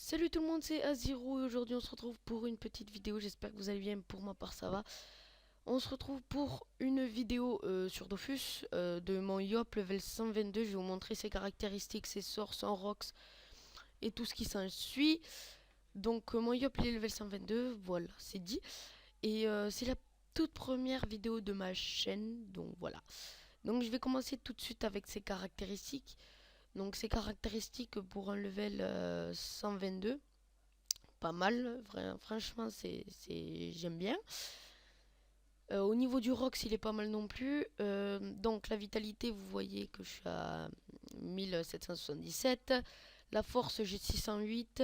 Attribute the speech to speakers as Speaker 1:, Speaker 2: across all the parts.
Speaker 1: Salut tout le monde, c'est Aziro et aujourd'hui on se retrouve pour une petite vidéo. J'espère que vous allez bien, pour ma part ça va. On se retrouve pour une vidéo sur Dofus de mon Yop level 122. Je vais vous montrer ses caractéristiques, ses sorts, son rocks et tout ce qui s'ensuit. Donc mon Yop il est level 122, voilà, c'est dit. Et c'est la toute première vidéo de ma chaîne, donc voilà. Donc je vais commencer tout de suite avec ses caractéristiques. Donc ses caractéristiques pour un level 122. Pas mal, franchement j'aime bien. Au niveau du Rox il est pas mal non plus. Donc la vitalité vous voyez que je suis à 1777. La force j'ai 608.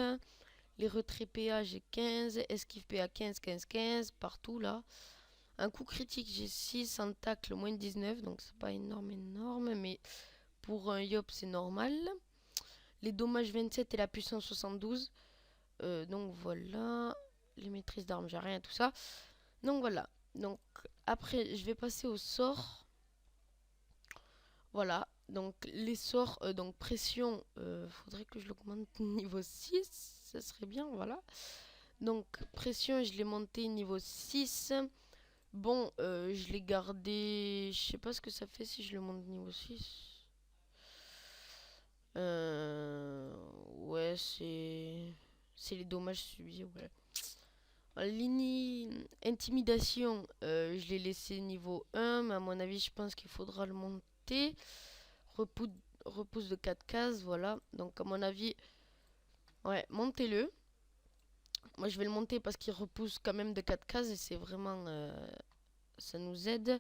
Speaker 1: Les retraits PA j'ai 15. Esquive PA 15, 15, 15 partout là. Un coup critique j'ai 6. En tacle moins 19. Donc c'est pas énorme mais pour un Yop c'est normal. Les dommages 27 et la puissance 72. Donc voilà, les maîtrises d'armes, j'ai rien, tout ça. Donc voilà. Donc après, je vais passer au sort. Voilà. Donc les sorts, donc pression, faudrait que je l'augmente niveau 6. Ça serait bien, voilà. Donc pression, je l'ai monté niveau 6. Bon, je l'ai gardé. Je sais pas ce que ça fait si je le monte niveau 6. Ouais, c'est les dommages subis, ouais. Ligne intimidation, je l'ai laissé niveau 1, mais à mon avis, je pense qu'il faudra le monter. Repousse, repousse de 4 cases, voilà. Donc, à mon avis, ouais, montez-le. Moi, je vais le monter parce qu'il repousse quand même de 4 cases et c'est vraiment. Ça nous aide.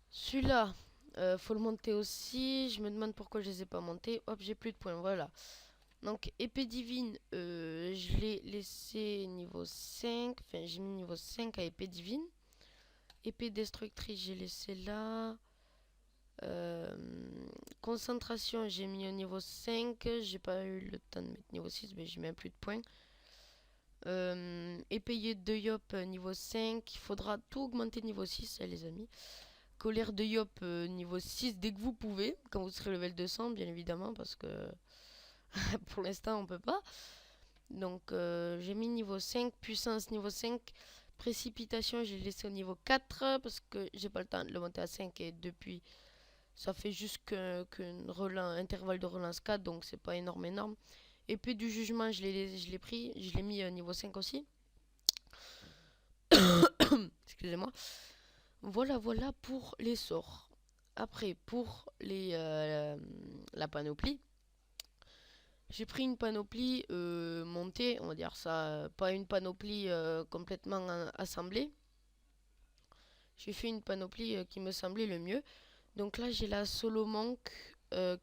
Speaker 1: Celui-là, faut le monter aussi. Je me demande pourquoi je les ai pas montés. Hop, j'ai plus de points, voilà. Donc, épée divine, je l'ai laissé niveau 5. Enfin, j'ai mis niveau 5 à épée divine. Épée destructrice, j'ai laissé là. Concentration, j'ai mis au niveau 5. J'ai pas eu le temps de mettre niveau 6, mais j'ai même plus de points. Épée de Yop, niveau 5. Il faudra tout augmenter niveau 6, les amis. Colère de Yop, niveau 6 dès que vous pouvez. Quand vous serez level 200, bien évidemment, parce que pour l'instant, on peut pas. Donc j'ai mis niveau 5, puissance niveau 5, précipitation j'ai laissé au niveau 4 parce que j'ai pas le temps de le monter à 5 et depuis ça fait juste qu'un intervalle de relance 4 donc c'est pas énorme. Épée du jugement je l'ai pris, je l'ai mis niveau 5 aussi. Excusez-moi. Voilà pour les sorts. Après pour la panoplie. J'ai pris une panoplie montée, on va dire ça, pas une panoplie complètement assemblée. J'ai fait une panoplie qui me semblait le mieux. Donc là, j'ai la Solo Monk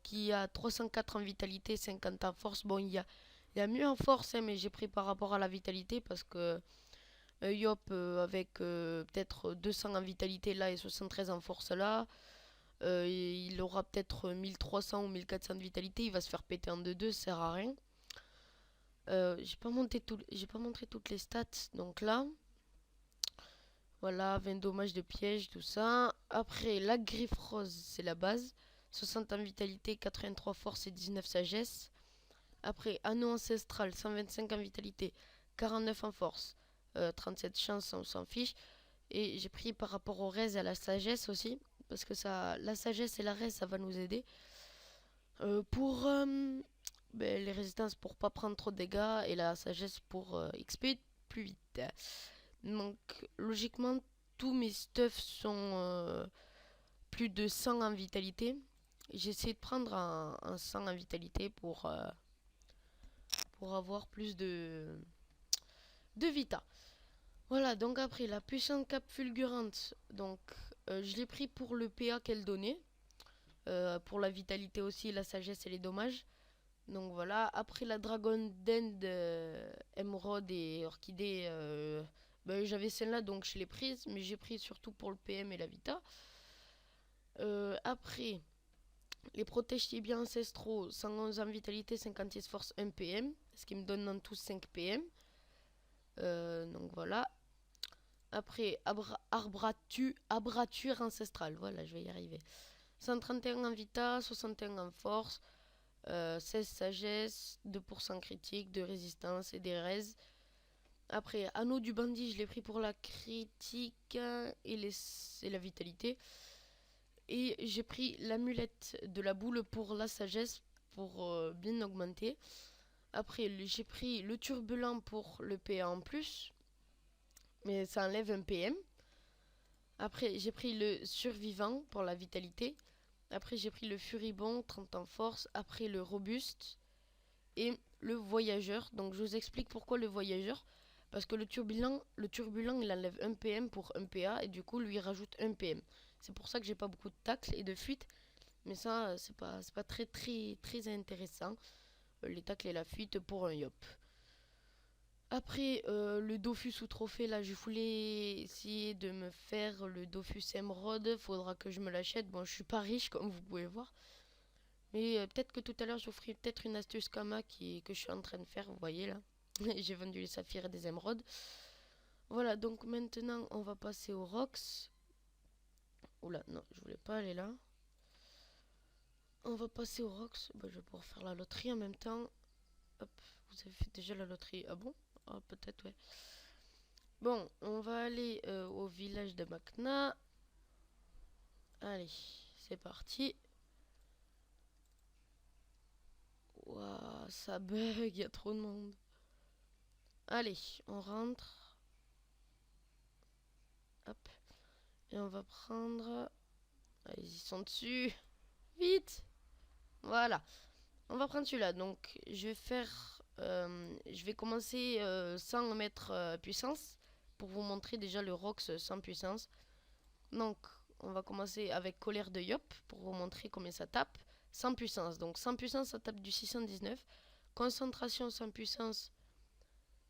Speaker 1: qui a 304 en vitalité, 50 en force. Bon, il y a mieux en force, hein, mais j'ai pris par rapport à la vitalité parce que Yop avec peut-être 200 en vitalité là et 73 en force là. Il aura peut-être 1300 ou 1400 de vitalité, il va se faire péter en 2-2, ça sert à rien. J'ai pas montré toutes les stats, donc là, voilà, 20 dommages de piège, tout ça. Après, la griffe rose, c'est la base. 60 en vitalité, 83 force et 19 sagesse. Après, anneau ancestral, 125 en vitalité, 49 en force, 37 chance, on s'en fiche. Et j'ai pris par rapport au raise et à la sagesse aussi, parce que ça, la sagesse et la raise, ça va nous aider. Pour les résistances pour pas prendre trop de dégâts et la sagesse pour XP plus vite. Donc logiquement tous mes stuffs sont plus de 100 en vitalité. J'ai essayé de prendre un 100 en vitalité pour avoir plus de vita. Voilà, donc après la puissante cape fulgurante, donc je l'ai pris pour le PA qu'elle donnait, pour la vitalité aussi, la sagesse et les dommages. Donc voilà, après la Dragon Dend, Emerald et Orchidée, j'avais celle-là donc je l'ai prise, mais j'ai pris surtout pour le PM et la Vita. Après, les protèges tibias ancestraux, 111 en vitalité, 56 force, 1 PM, ce qui me donne en tout 5 PM. Donc voilà. Après, abrature ancestrale, voilà, je vais y arriver. 131 en vita, 61 en force. 16 sagesse, 2% critique, de résistance et des raises. Après, anneau du bandit, je l'ai pris pour la critique et la vitalité. Et j'ai pris l'amulette de la boule pour la sagesse, pour bien augmenter. Après, j'ai pris le turbulent pour le PA en plus, mais ça enlève un PM. Après, j'ai pris le survivant pour la vitalité. Après, j'ai pris le furibond, 30 en force. Après, le robuste et le voyageur. Donc, je vous explique pourquoi le voyageur. Parce que le turbulent, il enlève un PM pour un PA et du coup, lui rajoute un PM. C'est pour ça que j'ai pas beaucoup de tacle et de fuite. Mais ça, c'est pas très intéressant. Les tacles et la fuite pour un yop. Après, le Dofus ou trophée, là, je voulais essayer de me faire le Dofus Emerald. Faudra que je me l'achète. Bon, je suis pas riche, comme vous pouvez voir. Mais peut-être que tout à l'heure, je vous ferai peut-être une astuce Kama que je suis en train de faire. Vous voyez, là. J'ai vendu les saphirs et des émeraudes. Voilà, donc maintenant, on va passer aux Rocks. Oula, non, je voulais pas aller là. On va passer aux Rocks. Bah, je vais pouvoir faire la loterie en même temps. Hop, vous avez fait déjà la loterie. Ah bon? Ah, peut-être, ouais. Bon, on va aller au village de Makna. Allez, c'est parti. Waouh, ça bug, il y a trop de monde. Allez, on rentre. Hop. Et on va prendre... Ah, ils y sont dessus. Vite. Voilà. On va prendre celui-là. Donc, je vais faire... je vais commencer sans mettre puissance. Pour vous montrer déjà le Rox sans puissance. Donc, on va commencer avec colère de Yop. Pour vous montrer combien ça tape. Sans puissance. Donc, sans puissance, ça tape du 619. Concentration sans puissance,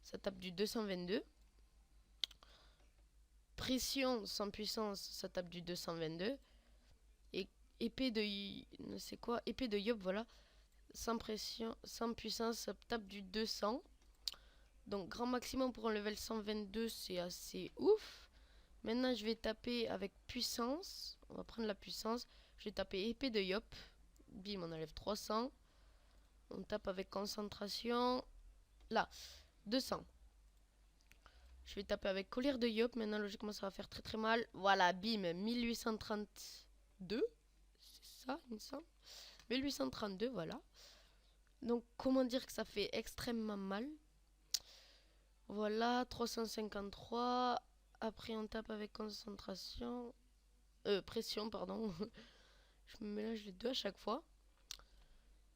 Speaker 1: ça tape du 222. Pression sans puissance, ça tape du 222. Et épée de... c'est quoi? Épée de Yop, voilà. Sans pression, sans puissance, ça tape du 200. Donc grand maximum pour un level 122, c'est assez ouf. Maintenant, je vais taper avec puissance. On va prendre la puissance. Je vais taper épée de Yop. Bim, on enlève 300. On tape avec concentration. Là, 200. Je vais taper avec colère de Yop. Maintenant, logiquement, ça va faire très mal. Voilà, bim, 1832. C'est ça, il me semble. 1832, voilà. Donc, comment dire que ça fait extrêmement mal. Voilà, 353. Après, on tape avec concentration. Pression, pardon. Je me mélange les deux à chaque fois.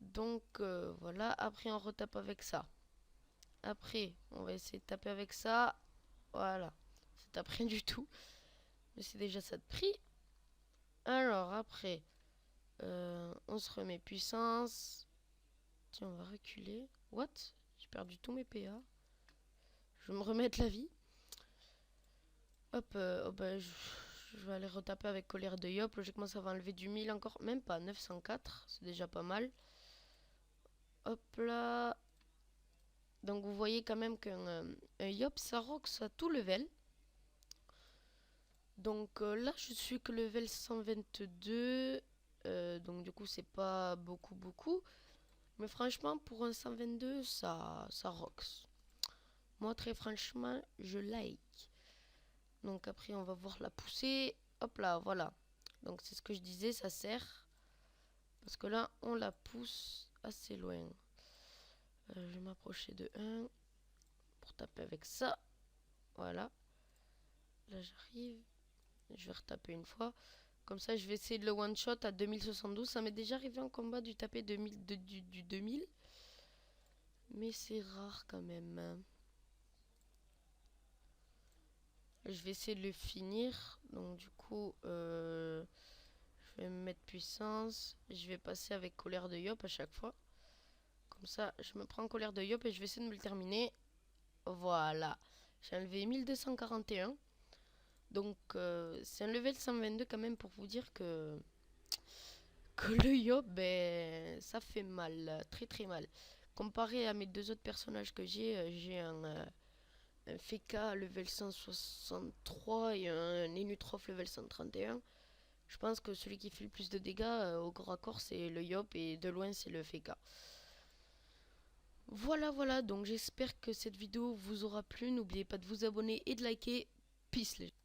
Speaker 1: Donc, voilà. Après, on retape avec ça. Après, on va essayer de taper avec ça. Voilà. Ça tape rien du tout. Mais c'est déjà ça de prix. Alors, après, on se remet puissance. Tiens, on va reculer. What? J'ai perdu tous mes PA. Je vais me remettre la vie. Hop, oh bah, je vais aller retaper avec colère de Yop. Logiquement, ça va enlever du 1000 encore. Même pas, 904. C'est déjà pas mal. Hop là. Donc, vous voyez quand même qu'un Yop, ça rox à tout level. Donc là, je suis que level 122. Donc, du coup, c'est pas beaucoup. Mais franchement, pour un 122, ça rox. Moi, très franchement, je like. Donc après, on va voir la poussée. Hop là, voilà. Donc c'est ce que je disais, ça sert. Parce que là, on la pousse assez loin. Je vais m'approcher de 1 pour taper avec ça. Voilà. Là, j'arrive. Je vais retaper une fois. Comme ça, je vais essayer de le one-shot à 2072. Ça m'est déjà arrivé en combat du taper 2000, du 2000. Mais c'est rare quand même. Je vais essayer de le finir. Donc du coup, je vais me mettre puissance. Je vais passer avec colère de Yop à chaque fois. Comme ça, je me prends colère de Yop et je vais essayer de me le terminer. Voilà. J'ai enlevé 1241. Donc c'est un level 122 quand même pour vous dire que le Yop, ben, ça fait mal. Très mal. Comparé à mes deux autres personnages que j'ai un Feka level 163 et un Enutrof level 131. Je pense que celui qui fait le plus de dégâts au corps à corps c'est le Yop et de loin c'est le FK. Voilà, donc j'espère que cette vidéo vous aura plu. N'oubliez pas de vous abonner et de liker. Peace les gens.